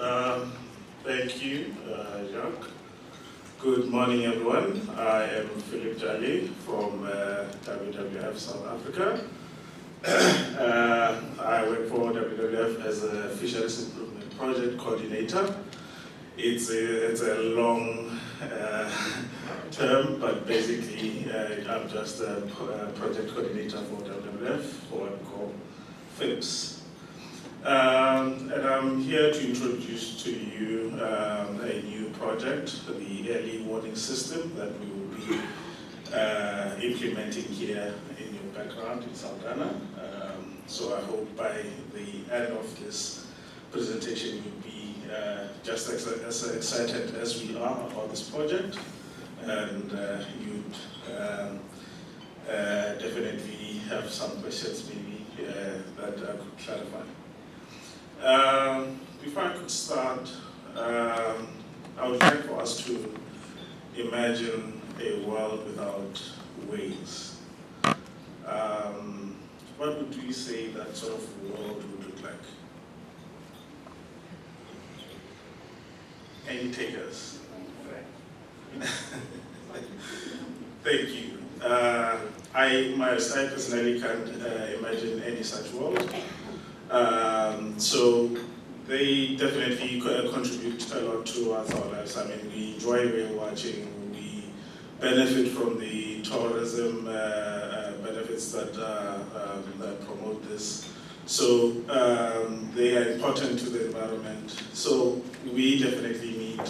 Thank you, Jacques. Good morning, everyone. I am Phillip Tjale from WWF South Africa. I work for WWF as a Fisheries Improvement Project Coordinator. It's a long term, but basically I'm just a project coordinator for WWF, for what we call Phillips. And I'm here to introduce to you a new project, the early warning system that we will be implementing here in your background in South Ghana. So I hope by the end of this presentation you'll be just as excited as we are about this project, and you'd definitely have some questions maybe that I could clarify. Before I could start, I would like for us to imagine a world without whales. What would we say that sort of world would look like? Any takers? Thank you. I personally can't imagine any such world. So they definitely contribute a lot towards our lives. I mean, we enjoy whale watching, we benefit from the tourism benefits that promote this. So they are important to the environment. So we definitely need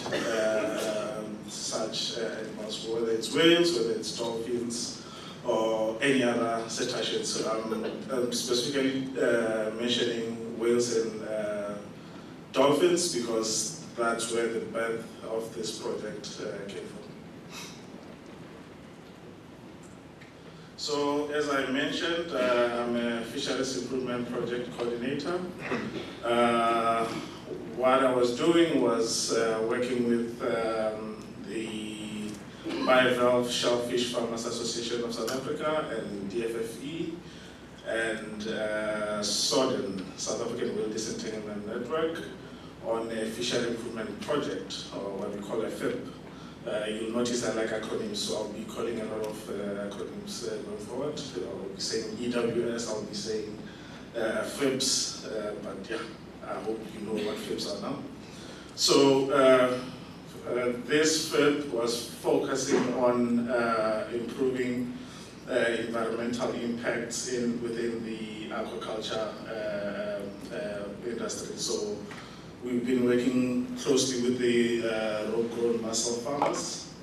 such animals, whether it's whales, whether it's dolphins, or any other cetaceans. So I'm specifically mentioning whales and dolphins because that's where the birth of this project came from. So as I mentioned, I'm a Fisheries Improvement Project Coordinator. What I was doing was working with the Bivalve Shellfish Farmers Association of South Africa and DFFE and SODEN, South African Whale Disentanglement Network, on a fishery improvement project, or what we call a FIP. You'll notice I like acronyms, so I'll be calling a lot of acronyms going forward. I'll be saying EWS, I'll be saying FIPS, but yeah, I hope you know what FIPS are now. So this FIP was focusing on improving environmental impacts within the aquaculture industry. So we've been working closely with the road-grown mussel farmers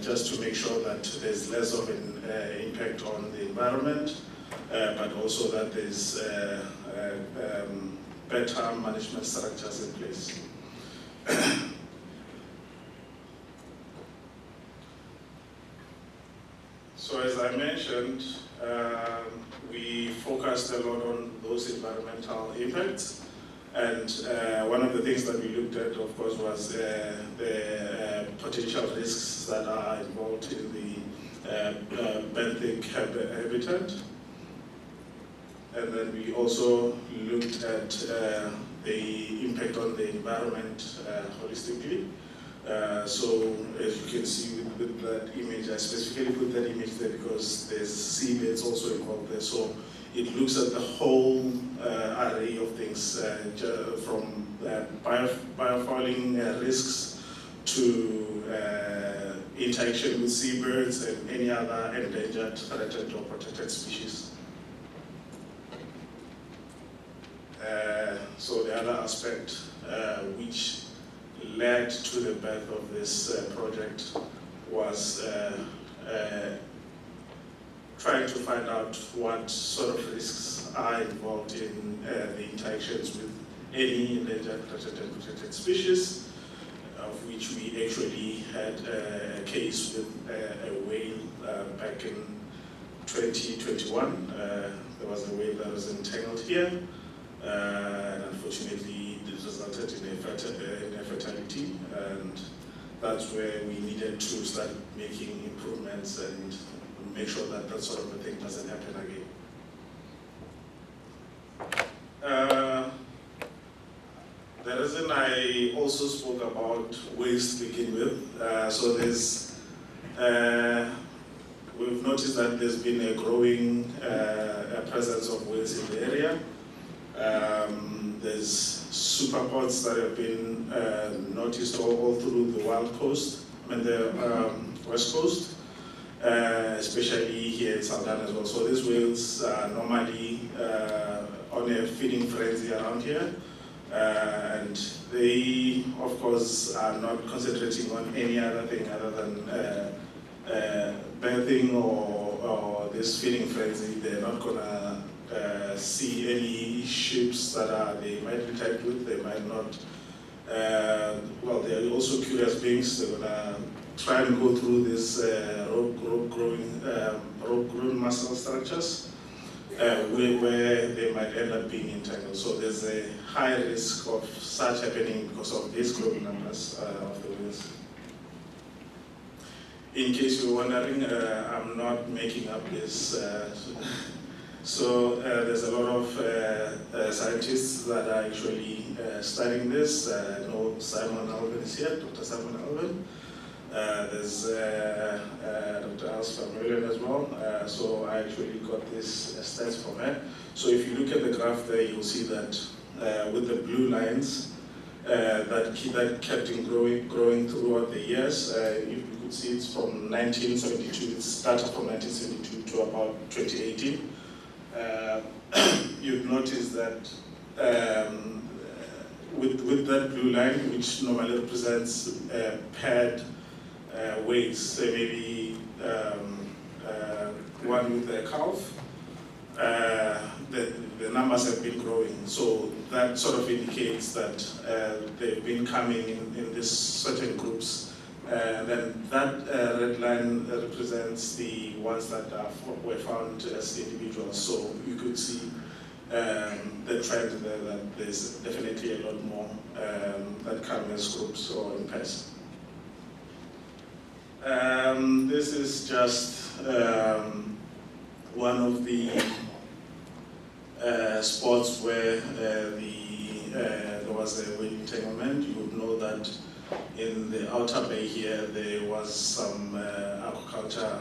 just to make sure that there's less of an impact on the environment, but also that there's better management structures in place. So as I mentioned, we focused a lot on those environmental impacts. And one of the things that we looked at, of course, was the potential risks that are involved in the benthic habitat. And then we also looked at the impact on the environment holistically. So as you can see with that image, I specifically put that image there because there's seabeds also involved there. So it looks at the whole array of things, from biofouling risks to interaction with seabirds and any other endangered, threatened, or protected species. So the other aspect which led to the birth of this project was trying to find out what sort of risks are involved in the interactions with any endangered, threatened, and protected species, of which we actually had a case with a whale back in 2021. There was a whale that was entangled here, and unfortunately it resulted in a fatality, and that's where we needed to start making improvements and make sure that that sort of a thing doesn't happen again. Then the reason I also spoke about waste to begin with, so we've noticed that there's been a growing presence of whales in the area. There's superpods that have been noticed all through the wild coast, the west coast, especially here in Southern as well. So these whales are normally on a feeding frenzy around here, and they, of course, are not concentrating on any other thing other than bathing or this feeding frenzy. They're not gonna see any ships that they might be tagged with. They might not. Well, they're also curious beings. They're gonna try and go through these rope-grown muscle structures where they might end up being entangled. So there's a high risk of such happening because of these growing numbers of the whales. In case you're wondering, I'm not making up this. So there's a lot of scientists that are actually studying this. I know Simon Alvin is here, Dr. Simon Alvin. There's Dr. Alice Vermeulen as well. So I actually got this stats from her. So if you look at the graph there, you'll see that with the blue lines, that kept in growing throughout the years. You could see it's from 1972, it started from 1972 to about 2018. You'd notice that with that blue line, which normally represents paired weights, say maybe one with a calf, the numbers have been growing. So that sort of indicates that they've been coming in these certain groups. Then that red line represents the ones that were found as individuals. So you could see the trend there that there's definitely a lot more that come as groups or in pairs. This is just one of the spots where there was a whale entanglement. You would know that in the outer bay here there was some aquaculture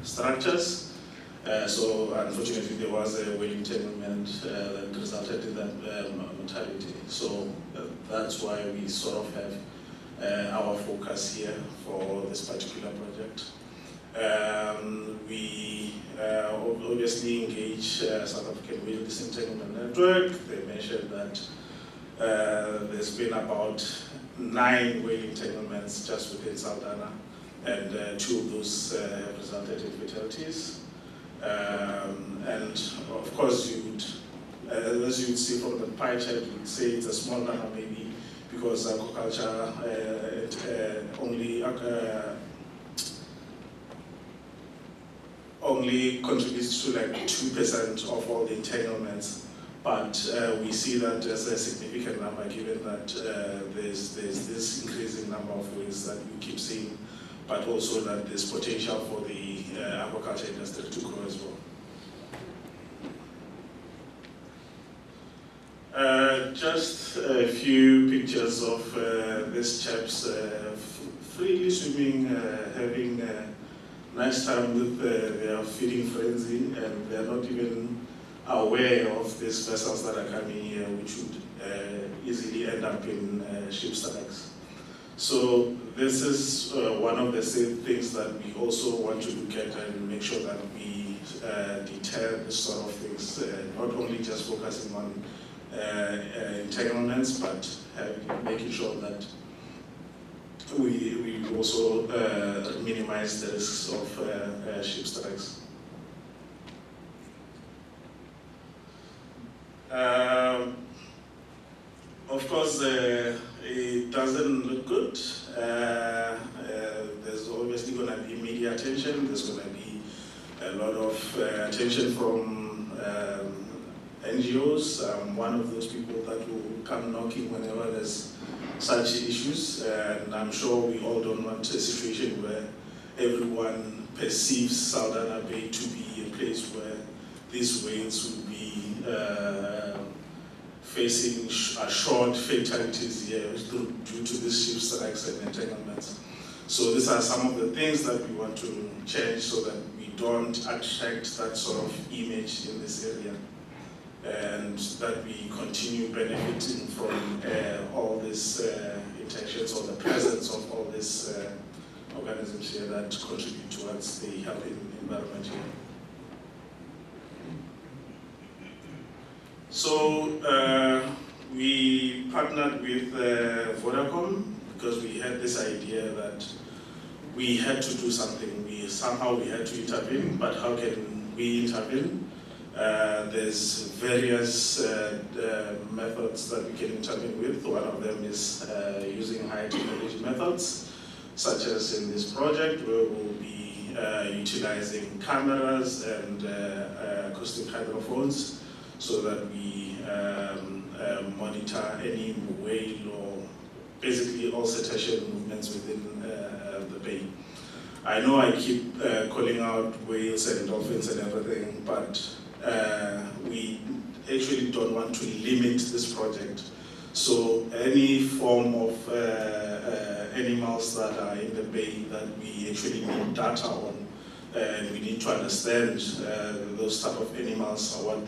structures. So unfortunately there was a whale entanglement that resulted in that mortality. So that's why we sort of have our focus here for this particular project. We obviously engage South African Whale Disentanglement Network. They mentioned that there's been about 9 whale entanglements just within Saldanha, and 2 of those have resulted in fatalities. And of course, as you would see from the pie chart, you would say it's a small number maybe because aquaculture only contributes to like 2% of all the entanglements. But we see that as a significant number given that there's this increasing number of whales that we keep seeing, but also that there's potential for the aquaculture industry to grow as well. Just a few pictures of these chaps freely swimming, having a nice time with their feeding frenzy, and they're not even aware of these vessels that are coming here, which would easily end up in ship strikes. So this is one of the things that we also want to look at and make sure that we deter this sort of things, not only just focusing on entanglements, but making sure that we also minimize the risks of ship strikes. Of course, it doesn't look good. There's obviously going to be media attention. There's going to be a lot of attention from NGOs. I'm one of those people that will come knocking whenever there's such issues. And I'm sure we all don't want a situation where everyone perceives Saldanha Bay to be a place where these whales would be facing short fatalities here due to these ship strikes and entanglements. So these are some of the things that we want to change so that we don't attract that sort of image in this area, and that we continue benefiting from all these intentions or the presence of all these organisms here that contribute towards the healthy environment here. So we partnered with Vodacom because we had this idea that we had to do something. Somehow we had to intervene, but how can we intervene? There's various methods that we can intervene with. One of them is using high technology methods, such as in this project where we'll be utilizing cameras and acoustic hydrophones so that we monitor any whale or basically all cetacean movements within the bay. I know I keep calling out whales and dolphins and everything, but we actually don't want to limit this project. So any form of animals that are in the bay that we actually need data on, and we need to understand those type of animals, what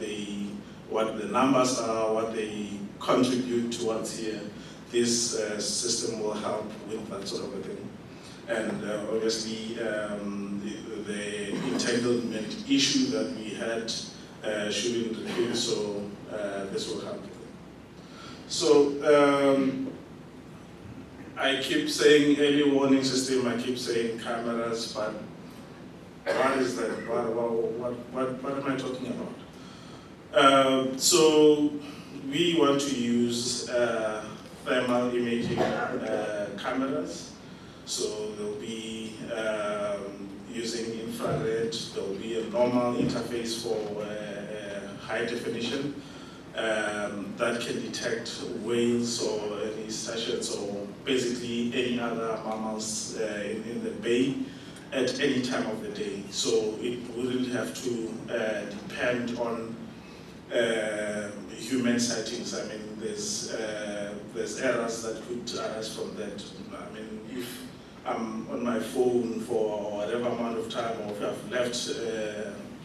the numbers are, what they contribute towards here. This system will help with that sort of a thing. And obviously the entanglement issue that we had shouldn't repeat, so this will help. So I keep saying early warning system, I keep saying cameras, but what is that? What am I talking about? So we want to use thermal imaging cameras. So they'll be using infrared, there'll be a normal interface for high definition that can detect whales or any cetaceans or basically any other mammals in the bay at any time of the day. So it wouldn't have to depend on human sightings. I mean, there's errors that could arise from that. I mean, if I'm on my phone for whatever amount of time, or if I've left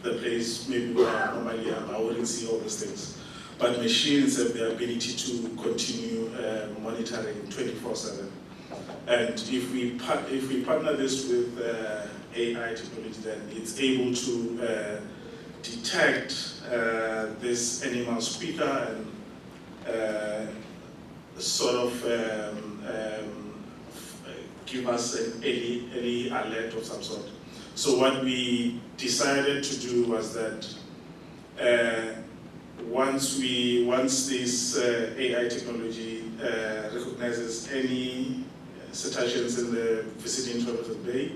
the place maybe where I normally am, I wouldn't see all these things. But machines have the ability to continue monitoring 24/7. And if we partner this with AI technology, then it's able to detect this animals quicker and sort of give us an early alert of some sort. So what we decided to do was that once this AI technology recognizes any cetaceans in the vicinity of the bay,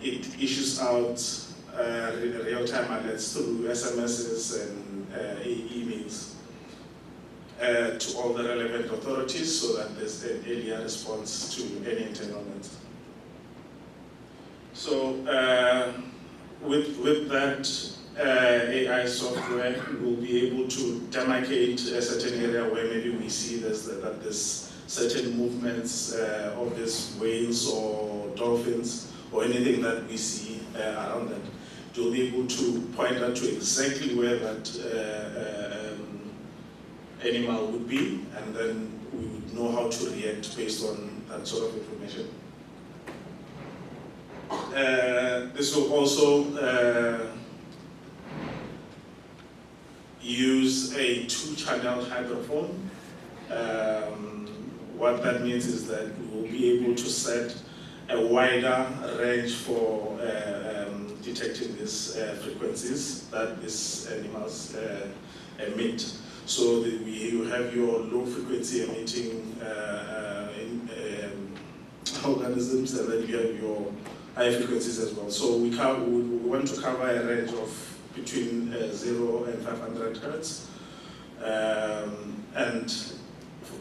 it issues out real-time alerts through SMSs and emails to all the relevant authorities so that there's an earlier response to any entanglement. So with that AI software, we'll be able to demarcate a certain area where maybe we see that there's certain movements of these whales or dolphins or anything that we see around that. You'll be able to point out to exactly where that animal would be, and then we would know how to react based on that sort of information. This will also use a 2-channel hydrophone. What that means is that we will be able to set a wider range for detecting these frequencies that these animals emit. So you have your low frequency emitting organisms, and then you have your high frequencies as well. So we want to cover a range of between 0 and 500 hertz. And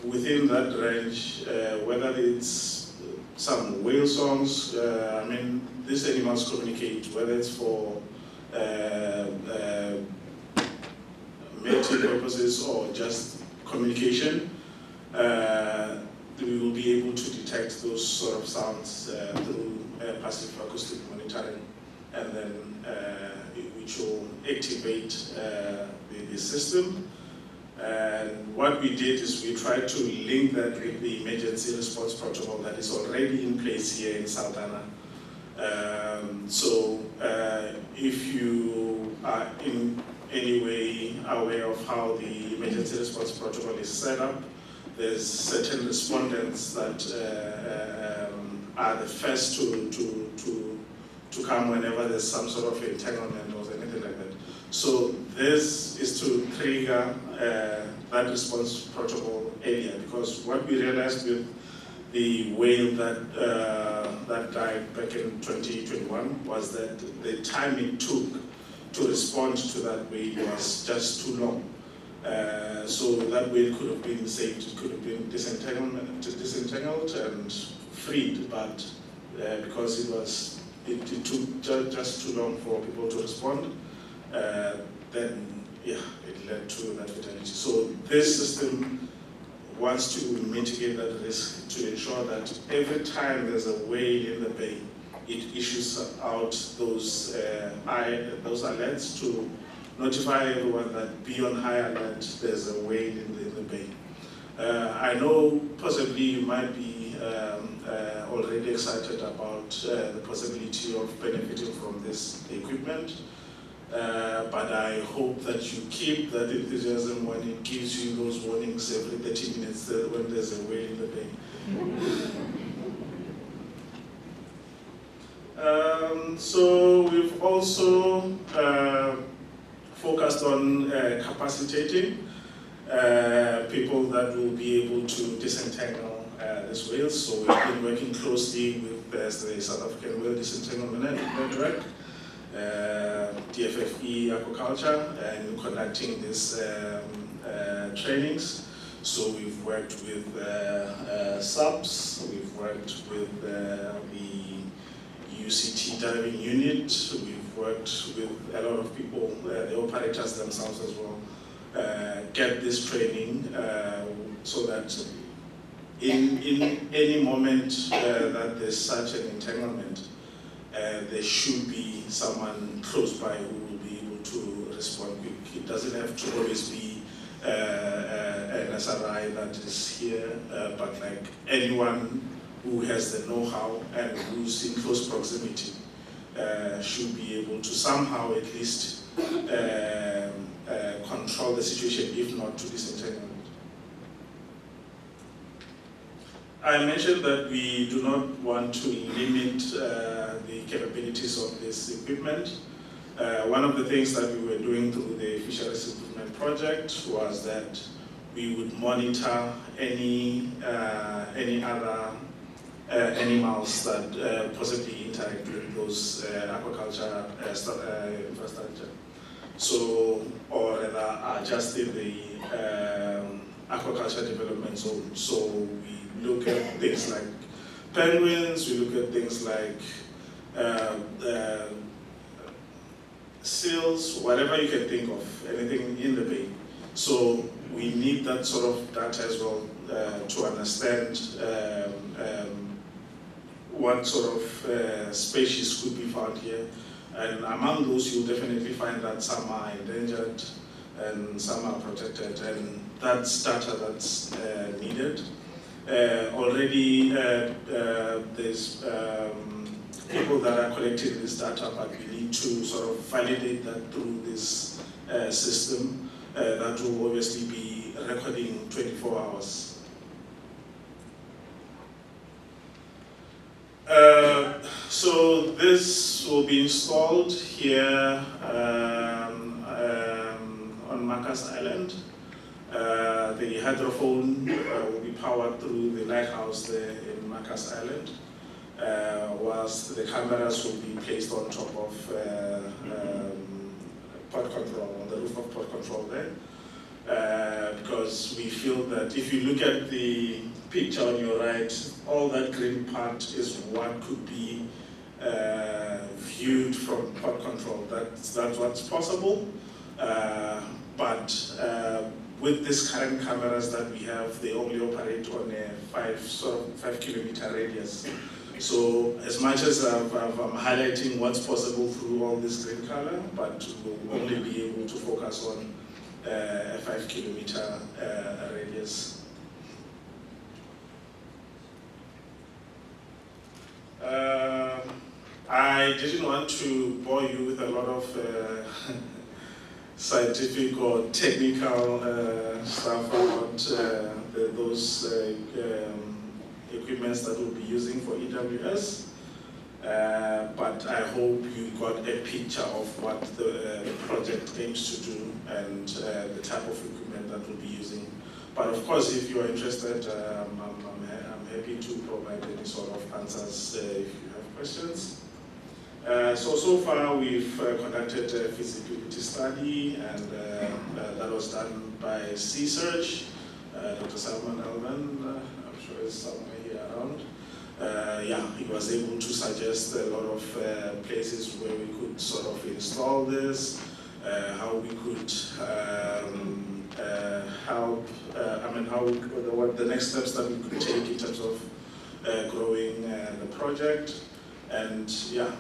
within that range, whether it's some whale songs, I mean, these animals communicate, whether it's for medicine purposes or just communication, we will be able to detect those sort of sounds through passive acoustic monitoring, and then which will activate the system. And what we did is we tried to link that with the emergency response protocol that is already in place here in Saldanha. So if you are in any way aware of how the emergency response protocol is set up, there's certain respondents that are the first to come whenever there's some sort of entanglement or anything like that. So this is to trigger that response protocol earlier, because what we realized with the whale that died back in 2021 was that the time it took to respond to that whale was just too long. So that whale could have been saved, it could have been disentangled and freed, but because it took just too long for people to respond, then yeah, it led to that fatality. So this system wants to mitigate that risk to ensure that every time there's a whale in the bay, it issues out those alerts to notify everyone that be on high alert, there's a whale in the bay. I know possibly you might be already excited about the possibility of benefiting from this equipment, but I hope that you keep that enthusiasm when it gives you those warnings every 30 minutes when there's a whale in the bay. So we've also focused on capacitating people that will be able to disentangle these whales. So we've been working closely with the South African Whale Disentanglement Network, DFFE Aquaculture, and conducting these trainings. So we've worked with subs, we've worked with the UCT diving unit, we've worked with a lot of people, the operators themselves as well, get this training so that in any moment that there's such an entanglement, there should be someone close by who will be able to respond quick. It doesn't have to always be an SRI that is here, but like anyone who has the know-how and who's in close proximity should be able to somehow at least control the situation, if not to disentangle it. I mentioned that we do not want to limit the capabilities of this equipment. One of the things that we were doing through the Fisheries Improvement Project was that we would monitor any other animals that possibly interact with those aquaculture infrastructure. So, or rather, are just in the aquaculture development zone. So we look at things like penguins, we look at things like seals, whatever you can think of, anything in the bay. So we need that sort of data as well to understand what sort of species could be found here. And among those, you'll definitely find that some are endangered and some are protected, and that's data that's needed. Already there's people that are collecting this data, but we need to sort of validate that through this system that will obviously be recording 24 hours. So this will be installed here on Marcus Island. The hydrophone will be powered through the lighthouse there in Marcus Island, whilst the cameras will be placed on top of pod control, on the roof of pod control there. Because we feel that if you look at the picture on your right, all that green part is what could be viewed from pod control. That's what's possible, but but with these current cameras that we have, they only operate on a 5 kilometer radius. So as much as I'm highlighting what's possible through all this green color, but we'll only be able to focus on a 5 kilometer radius. I didn't want to bore you with a lot of scientific or technical stuff about those equipments that we'll be using for EWS, but I hope you got a picture of what the project aims to do and the type of equipment that we'll be using. But of course, if you are interested, I'm happy to provide any sort of answers if you have questions. So far we've conducted a feasibility study, and that was done by C-Search, Dr. Salman Alman, I'm sure he's somewhere here around. Yeah, he was able to suggest a lot of places where we could sort of install this, how we could help, what the next steps that we could take in terms of growing the project. And yeah,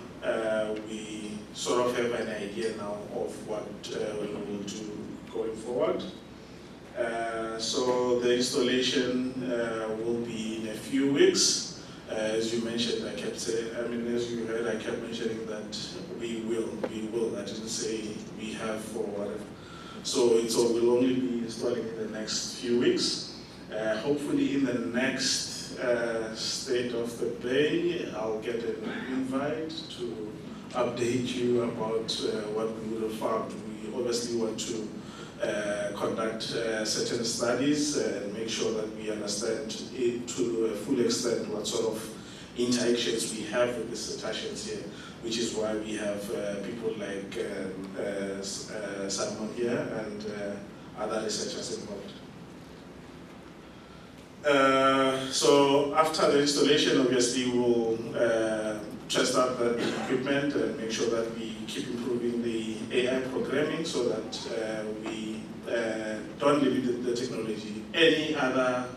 we sort of have an idea now of what we will do going forward. So the installation will be in a few weeks. As you mentioned, I kept saying, as you heard, I kept mentioning that we will. I didn't say we have or whatever. So we'll only be installing in the next few weeks. Hopefully in the next State of the Bay, I'll get an invite to update you about what we would have found. We obviously want to conduct certain studies and make sure that we understand it to a full extent what sort of interactions we have with the cetaceans here, which is why we have people like Simon here and other researchers involved. So after the installation, obviously we'll test out the equipment and make sure that we keep improving the AI programming so that we don't limit the technology. Any other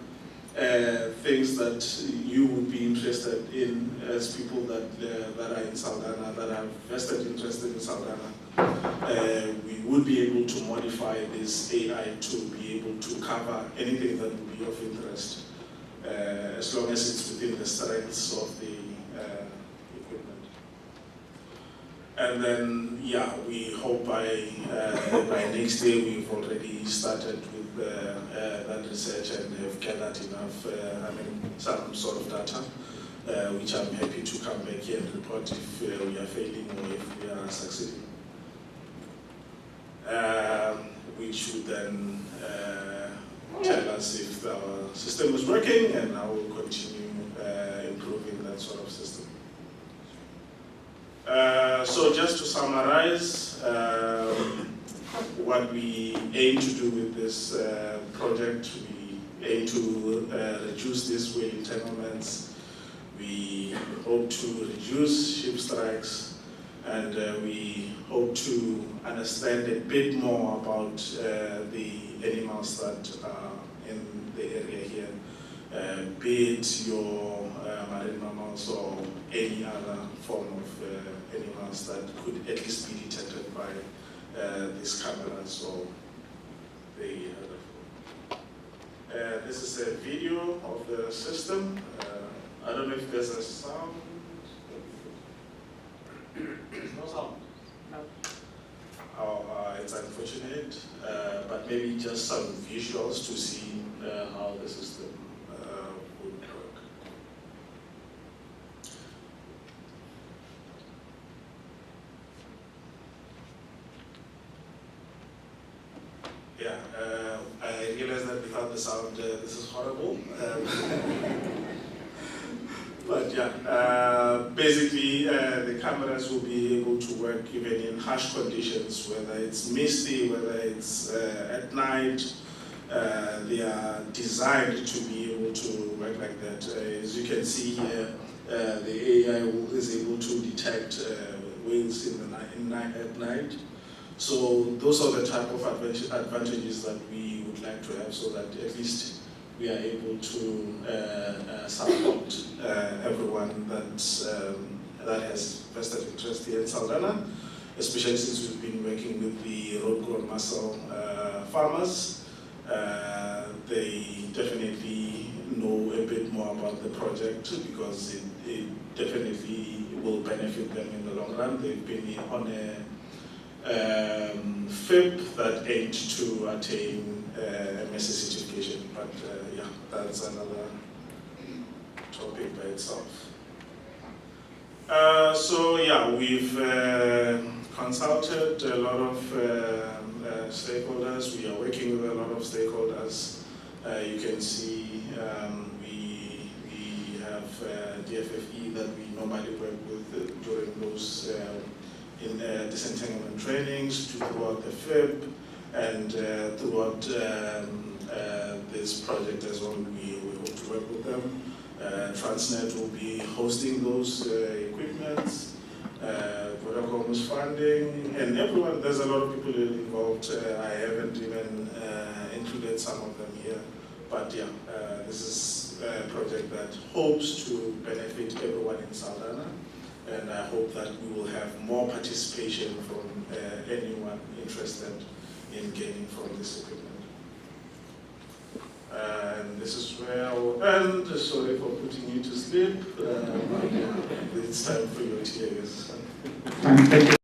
things that you would be interested in as people that are in Saldanha, that have vested interest in Saldanha, we would be able to modify this AI to be able to cover anything that would be of interest, as long as it's within the strengths of the equipment. And then, yeah, we hope by next year we've already started with that research and have gathered enough, some sort of data, which I'm happy to come back here and report if we are failing or if we are succeeding. Which would then tell us if our system is working and how we'll continue improving that sort of system. So just to summarize, what we aim to do with this project, we aim to reduce these whale entanglements. We hope to reduce ship strikes, and we hope to understand a bit more about the animals that are in the area here, be it your marine mammals or any other form of animals that could at least be detected by these cameras or the other. This is a video of the system. I don't know if there's a sound. No sound. No. Oh, it's unfortunate, but maybe just some visuals to see how the system would work. Yeah, I realize that without the sound, this is horrible. But yeah, basically the cameras will be able to work even in harsh conditions, whether it's misty, whether it's at night. They are designed to be able to work like that. As you can see here, the AI is able to detect whales at night. So those are the type of advantages that we would like to have, so that at least we are able to support everyone that has vested interest here in Saldanha, especially since we've been working with the road-grown mussel farmers. They definitely know a bit more about the project because it definitely will benefit them in the long run. They've been on a FIP that aimed to attain MSc certification, but yeah, that's another topic by itself. So yeah, we've consulted a lot of stakeholders. We are working with a lot of stakeholders. You can see we have DFFE that we normally work with during those in disentanglement trainings throughout the FIP and throughout this project as well. We hope to work with them. Transnet will be hosting those equipments. Vodacom is funding, and everyone, there's a lot of people involved. I haven't even included some of them here. But yeah, this is a project that hopes to benefit everyone in Saldanha, and I hope that we will have more participation from anyone interested in gaining from this equipment. And this is where I will end. Sorry for putting you to sleep. It's time for your tears. Thank you.